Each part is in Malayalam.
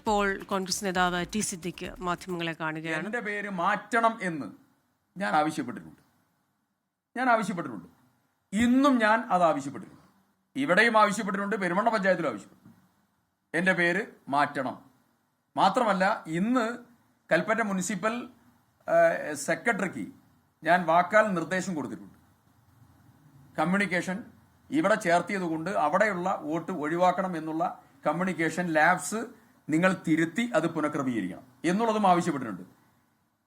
ഇപ്പോൾ കോൺഗ്രസ് നേതാവ് ടി സിദ്ദിഖ് മാധ്യമങ്ങളെ കാണുകയാണ്. എന്റെ പേര് മാറ്റണം എന്ന് ഞാൻ ആവശ്യപ്പെട്ടിട്ടുണ്ട്. ഇന്നും ഞാൻ അത് ആവശ്യപ്പെട്ടിട്ടുണ്ട്. ഇവിടെയും ആവശ്യപ്പെട്ടിട്ടുണ്ട്, പെരുമണ്ണ പഞ്ചായത്തിലും ആവശ്യപ്പെട്ടു. എന്റെ പേര് മാറ്റണം. മാത്രമല്ല, ഇന്ന് കൽപ്പറ്റ മുനിസിപ്പൽ സെക്രട്ടറിക്ക് ഞാൻ വാക്കാൽ നിർദ്ദേശം കൊടുത്തിട്ടുണ്ട്. കമ്മ്യൂണിക്കേഷൻ ഇവിടെ ചേർത്തിയതുകൊണ്ട് അവിടെയുള്ള വോട്ട് ഒഴിവാക്കണം എന്നുള്ള കമ്മ്യൂണിക്കേഷൻ ലാബ്സ് നിങ്ങൾ തിരുത്തി അത് പുനഃക്രമീകരിക്കണം എന്നുള്ളതും ആവശ്യപ്പെട്ടിട്ടുണ്ട്.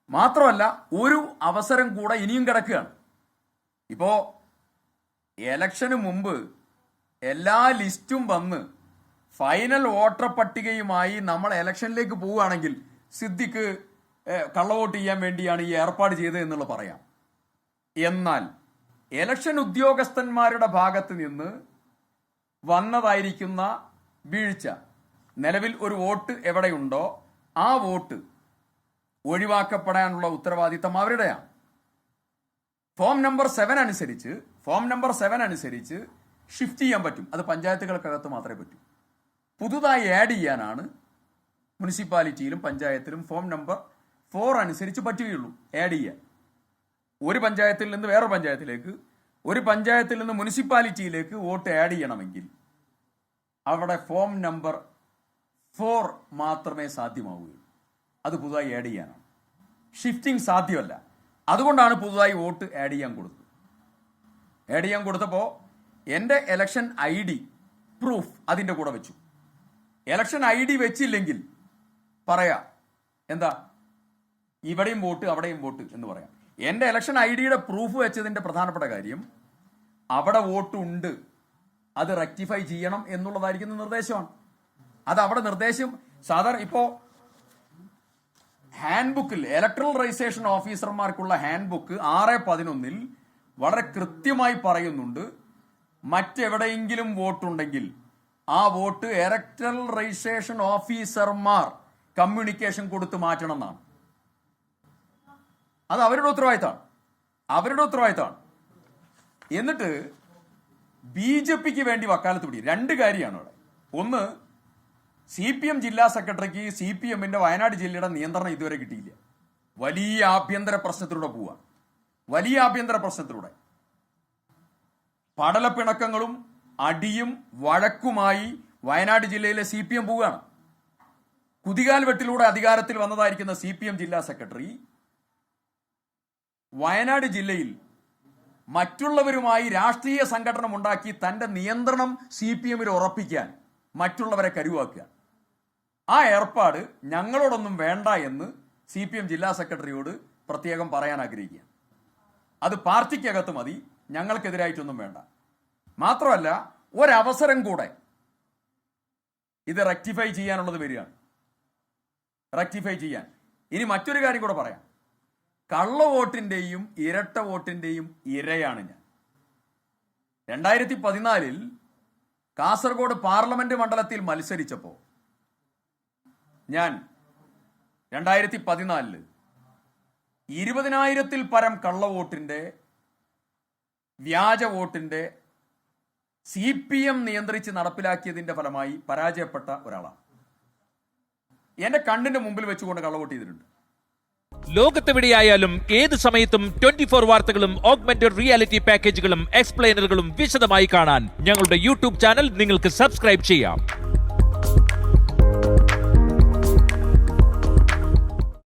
മാത്രമല്ല, ഒരു അവസരം കൂടെ ഇനിയും കിടക്കുകയാണ്. ഇപ്പോ എലക്ഷന് മുമ്പ് എല്ലാ ലിസ്റ്റും വന്ന് ഫൈനൽ വോട്ടർ പട്ടികയുമായി നമ്മൾ എലക്ഷനിലേക്ക് പോവുകയാണെങ്കിൽ സിദ്ദിഖ് കള്ളവോട്ട് ചെയ്യാൻ വേണ്ടിയാണ് ഈ ഏർപ്പാട് ചെയ്തത് എന്നുള്ള പറയാം. എന്നാൽ എലക്ഷൻ ഉദ്യോഗസ്ഥന്മാരുടെ ഭാഗത്ത് നിന്ന് വന്നതായിരിക്കുന്ന വീഴ്ച, നിലവിൽ ഒരു വോട്ട് എവിടെയുണ്ടോ ആ വോട്ട് ഒഴിവാക്കപ്പെടാനുള്ള ഉത്തരവാദിത്തം അവരുടെയാണ്. ഫോം നമ്പർ 7 അനുസരിച്ച് ഷിഫ്റ്റ് ചെയ്യാൻ പറ്റും. അത് പഞ്ചായത്തുകൾക്കകത്ത് മാത്രമേ പറ്റൂ. പുതുതായി ആഡ് ചെയ്യാനാണ് മുനിസിപ്പാലിറ്റിയിലും പഞ്ചായത്തിലും ഫോം നമ്പർ 4 അനുസരിച്ച് പറ്റുകയുള്ളൂ. ആഡ് ചെയ്യാൻ ഒരു പഞ്ചായത്തിൽ നിന്ന് വേറെ പഞ്ചായത്തിലേക്ക്, ഒരു പഞ്ചായത്തിൽ നിന്ന് മുനിസിപ്പാലിറ്റിയിലേക്ക് വോട്ട് ആഡ് ചെയ്യണമെങ്കിൽ അവിടെ ഫോം നമ്പർ 4 മാത്രമേ സാധ്യമാവുകയുള്ളൂ. അത് പുതുതായി ആഡ് ചെയ്യാനാണ്. ഷിഫ്റ്റിംഗ് സാധ്യമല്ല. അതുകൊണ്ടാണ് പുതുതായി വോട്ട് ആഡ് ചെയ്യാൻ കൊടുത്തപ്പോൾ എൻ്റെ ഇലക്ഷൻ ID പ്രൂഫ് അതിൻ്റെ കൂടെ വെച്ചു. ഇലക്ഷൻ ID വെച്ചില്ലെങ്കിൽ പറയാം, എന്താ ഇവിടെയും വോട്ട് അവിടെയും വോട്ട് എന്ന് പറയാം. എൻ്റെ ഇലക്ഷൻ IDയുടെ പ്രൂഫ് വെച്ചതിൻ്റെ പ്രധാനപ്പെട്ട കാര്യം അവിടെ വോട്ട് ഉണ്ട്, അത് റെക്ടിഫൈ ചെയ്യണം എന്നുള്ളതായിരിക്കുന്ന നിർദ്ദേശമാണ്. അത് അവിടെ നിർദ്ദേശം സാധാരണ ഇപ്പോ ഹാൻഡ് ഇലക്ട്രൽ രജിസ്ട്രേഷൻ ഓഫീസർമാർക്കുള്ള ഹാൻഡ് ബുക്ക് 6/11 വളരെ കൃത്യമായി പറയുന്നുണ്ട്, മറ്റെവിടെയെങ്കിലും വോട്ടുണ്ടെങ്കിൽ ആ വോട്ട് ഇലക്ട്രൽ രജിസ്ട്രേഷൻ ഓഫീസർമാർ കമ്മ്യൂണിക്കേഷൻ കൊടുത്ത് മാറ്റണം എന്നാണ്. അത് അവരുടെ ഉത്തരവാദിത്തമാണ്. എന്നിട്ട് BJPക്ക് വേണ്ടി വക്കാലത്ത് പിടി 2 കാര്യമാണ് അവിടെ. ഒന്ന്, CPM ജില്ലാ സെക്രട്ടറിക്ക് CPMന്റെ വയനാട് ജില്ലയുടെ നിയന്ത്രണം ഇതുവരെ കിട്ടിയില്ല. വലിയ ആഭ്യന്തര പ്രശ്നത്തിലൂടെ പടലപ്പിണക്കങ്ങളും അടിയും വഴക്കുമായി വയനാട് ജില്ലയിലെ CPM പോവുകയാണ്. കുതികാൽ വെട്ടിലൂടെ അധികാരത്തിൽ വന്നതായിരിക്കുന്ന CPM ജില്ലാ സെക്രട്ടറി വയനാട് ജില്ലയിൽ മറ്റുള്ളവരുമായി രാഷ്ട്രീയ സംഘടന ഉണ്ടാക്കി തന്റെ നിയന്ത്രണം CPMൽ ഉറപ്പിക്കാൻ മറ്റുള്ളവരെ കരുവാക്കുക. ആ ഏർപ്പാട് ഞങ്ങളോടൊന്നും വേണ്ട എന്ന് CPM ജില്ലാ സെക്രട്ടറിയോട് പ്രത്യേകം പറയാൻ ആഗ്രഹിക്കുക. അത് പാർട്ടിക്കകത്ത് മതി, ഞങ്ങൾക്കെതിരായിട്ടൊന്നും വേണ്ട. മാത്രമല്ല, ഒരവസരം കൂടെ ഇത് റെക്ടിഫൈ ചെയ്യാനുള്ളത് വരികയാണ്. ഇനി മറ്റൊരു കാര്യം കൂടെ പറയാം. കള്ളവോട്ടിന്റെയും ഇരട്ട വോട്ടിന്റെയും ഇരയാണ് ഞാൻ. 2014 കാസർഗോഡ് പാർലമെന്റ് മണ്ഡലത്തിൽ മത്സരിച്ചപ്പോൾ ഞാൻ 2014 20,000-ൽ പരം കള്ളവോട്ടിന്റെ വ്യാജ വോട്ടിന്റെ CPM നിയന്ത്രിച്ച് നടപ്പിലാക്കിയതിന്റെ ഫലമായി പരാജയപ്പെട്ട ഒരാളാണ്. എന്റെ കണ്ണിന്റെ മുമ്പിൽ വെച്ചുകൊണ്ട് കള്ളവോട്ട് ചെയ്തിട്ടുണ്ട്. ലോകത്തെവിടെയായാലും ഏത് സമയത്തും 24 വാർത്തകളും ഓഗ്മെന്റഡ് റിയാലിറ്റി പാക്കേജുകളും എക്സ്പ്ലെയിനറുകളും വിശദമായി കാണാൻ ഞങ്ങളുടെ യൂട്യൂബ് ചാനൽ നിങ്ങൾക്ക് സബ്സ്ക്രൈബ് ചെയ്യാം.